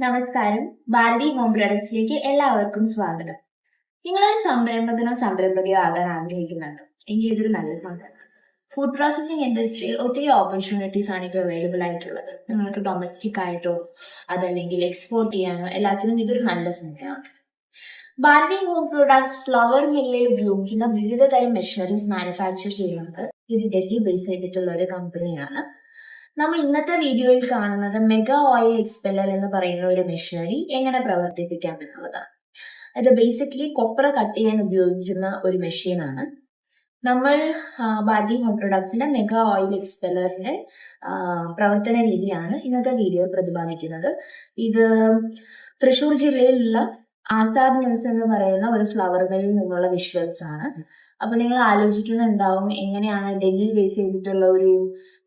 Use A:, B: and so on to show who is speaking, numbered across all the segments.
A: നമസ്കാരം. ഭാരതി ഹോം പ്രൊഡക്ട്സിലേക്ക് എല്ലാവർക്കും സ്വാഗതം. നിങ്ങളൊരു സംരംഭകനോ സംരംഭകയോ ആകാൻ ആഗ്രഹിക്കുന്നുണ്ടോ എങ്കിൽ ഇതൊരു നല്ല സംരംഭം. ഫുഡ് പ്രോസസിംഗ് ഇൻഡസ്ട്രിയിൽ ഒത്തിരി ഓപ്പർച്യൂണിറ്റീസ് ആണ് ഇപ്പോൾ അവൈലബിൾ ആയിട്ടുള്ളത്. നിങ്ങൾക്ക് ഡൊമസ്റ്റിക് ആയിട്ടോ അതല്ലെങ്കിൽ എക്സ്പോർട്ട് ചെയ്യാനോ എല്ലാത്തിനും ഇതൊരു നല്ല സംരംഭമാണ്. ഭാരതി ഹോം പ്രൊഡക്ട്സ് ഫ്ലവർ മില്ലിൽ ഉപയോഗിക്കുന്ന വിവിധ തരം മെഷീനറീസ് മാനുഫാക്ചർ ചെയ്യുന്നത് ഇത് ഡൽഹി ബേസ് ചെയ്തിട്ടുള്ള ഒരു കമ്പനിയാണ്. നമ്മൾ ഇന്നത്തെ വീഡിയോയിൽ കാണുന്നത് മെഗാ ഓയിൽ എക്സ്പെല്ലർ എന്ന് പറയുന്ന ഒരു മെഷീനറി എങ്ങനെ പ്രവർത്തിപ്പിക്കാം എന്നുള്ളതാണ്. ഇത് ബേസിക്കലി കൊപ്ര കട്ട് ചെയ്യാൻ ഉപയോഗിക്കുന്ന ഒരു മെഷീനാണ്. നമ്മൾ ഭാരതി ഹോം പ്രൊഡക്ട്സിന്റെ മെഗാ ഓയിൽ എക്സ്പെല്ലറിന്റെ പ്രവർത്തന രീതിയാണ് ഇന്നത്തെ വീഡിയോ പ്രതിപാദിക്കുന്നത്. ഇത് തൃശ്ശൂർ ജില്ലയിലുള്ള ആസാദ് മിൽസ് എന്ന് പറയുന്ന ഒരു ഫ്ലവർ മില്ലിൽ നിന്നുള്ള വിഷ്വൽസ് ആണ്. അപ്പൊ നിങ്ങൾ ആലോചിക്കുന്നുണ്ടാവും എങ്ങനെയാണ് ഡൽഹി ബേസ് ചെയ്തിട്ടുള്ള ഒരു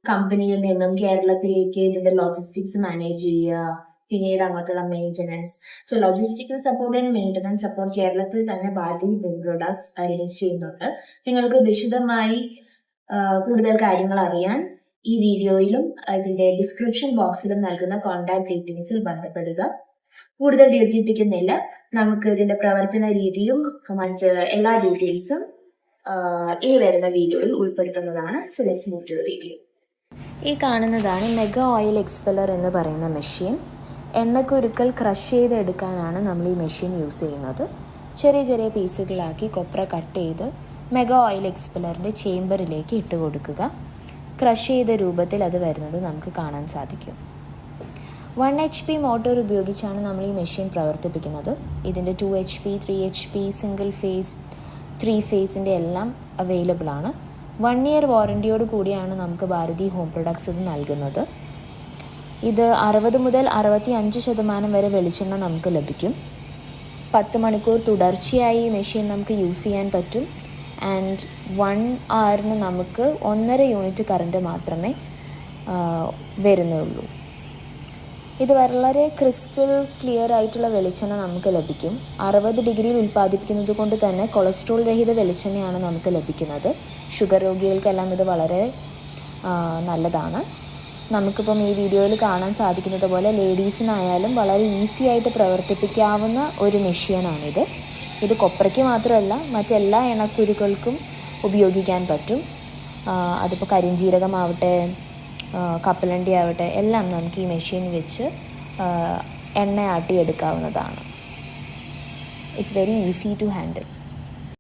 A: കമ്പനിയിൽ നിന്നും കേരളത്തിലേക്ക് ഇതിന്റെ ലോജിസ്റ്റിക്സ് മാനേജ് ചെയ്യുക, പിന്നീട് അങ്ങോട്ടുള്ള maintenance. So logistical support and maintenance support കേരളത്തിൽ തന്നെ ഭാരതി ഹോം പ്രൊഡക്ട്സ് അറേഞ്ച് ചെയ്യുന്നുണ്ട്. നിങ്ങൾക്ക് വിശദമായി കൂടുതൽ കാര്യങ്ങൾ അറിയാൻ ഈ വീഡിയോയിലും ഇതിന്റെ ഡിസ്ക്രിപ്ഷൻ ബോക്സിലും നൽകുന്ന കോൺടാക്ട് ഡീറ്റെയിൽസിൽ ബന്ധപ്പെടുക. കൂടുതൽ ദീർഘിപ്പിക്കുന്നില്ല, നമുക്ക് ഇതിന്റെ പ്രവർത്തന രീതിയും മറ്റ് എല്ലാ ഡീറ്റെയിൽസും ഈ വരുന്ന വീഡിയോയിൽ ഉൾപ്പെടുത്തുന്നതാണ്. So let's move to the video.
B: ഈ കാണുന്നതാണ് മെഗാ ഓയിൽ എക്സ്പെല്ലർ എന്ന് പറയുന്ന മെഷീൻ. എണ്ണക്കുരുക്കൾ ക്രഷ് ചെയ്തെടുക്കാനാണ് നമ്മൾ ഈ മെഷീൻ യൂസ് ചെയ്യുന്നത്. ചെറിയ ചെറിയ പീസുകളാക്കി കൊപ്ര കട്ട് ചെയ്ത് മെഗാ ഓയിൽ എക്സ്പെല്ലറിൻ്റെ ചേംബറിലേക്ക് ഇട്ട് കൊടുക്കുക. ക്രഷ് ചെയ്ത രൂപത്തിൽ അത് വരുന്നത് നമുക്ക് കാണാൻ സാധിക്കും. 1 HP മോട്ടോർ ഉപയോഗിച്ചാണ് നമ്മൾ ഈ മെഷീൻ പ്രവർത്തിപ്പിക്കുന്നത്. ഇതിൻ്റെ 2 HP, 3 HP, സിംഗിൾ ഫേസ്, 3 ഫേസിൻ്റെ എല്ലാം അവൈലബിൾ ആണ്. 1 ഇയർ വാറൻറ്റിയോട് കൂടിയാണ് നമുക്ക് ഭാരതി ഹോം പ്രൊഡക്ട്സ് ഇത് നൽകുന്നത്. ഇത് 60 മുതൽ 65% വരെ വെളിച്ചെണ്ണ നമുക്ക് ലഭിക്കും. 10 മണിക്കൂർ തുടർച്ചയായി ഈ മെഷീൻ നമുക്ക് യൂസ് ചെയ്യാൻ പറ്റും. ആൻഡ് 1 hourന് നമുക്ക് 1.5 യൂണിറ്റ് കറണ്ട് മാത്രമേ വരുന്നുള്ളൂ. ഇത് വളരെ ക്രിസ്റ്റൽ ക്ലിയർ ആയിട്ടുള്ള വെളിച്ചെണ്ണ നമുക്ക് ലഭിക്കും. 60 ഡിഗ്രിയിൽ ഉൽപ്പാദിപ്പിക്കുന്നത് കൊണ്ട് തന്നെ കൊളസ്ട്രോൾ രഹിത വെളിച്ചെണ്ണയാണ് നമുക്ക് ലഭിക്കുന്നത്. ഷുഗർ രോഗികൾക്കെല്ലാം ഇത് വളരെ നല്ലതാണ്. നമുക്കിപ്പം ഈ വീഡിയോയിൽ കാണാൻ സാധിക്കുന്നത് പോലെ ലേഡീസിനായാലും വളരെ ഈസി ആയിട്ട് പ്രവർത്തിപ്പിക്കാവുന്ന ഒരു മെഷീനാണിത്. ഇത് കൊപ്രയ്ക്ക് മാത്രമല്ല മറ്റെല്ലാ എണ്ണക്കുരുക്കൾക്കും ഉപയോഗിക്കാൻ പറ്റും. അതിപ്പോൾ കരിഞ്ജീരകമാവട്ടെ കപ്പലണ്ടി ആവട്ടെ എല്ലാം നമുക്ക് ഈ മെഷീൻ വെച്ച് എണ്ണ ആട്ടിയെടുക്കാവുന്നതാണ്. It's very easy to handle.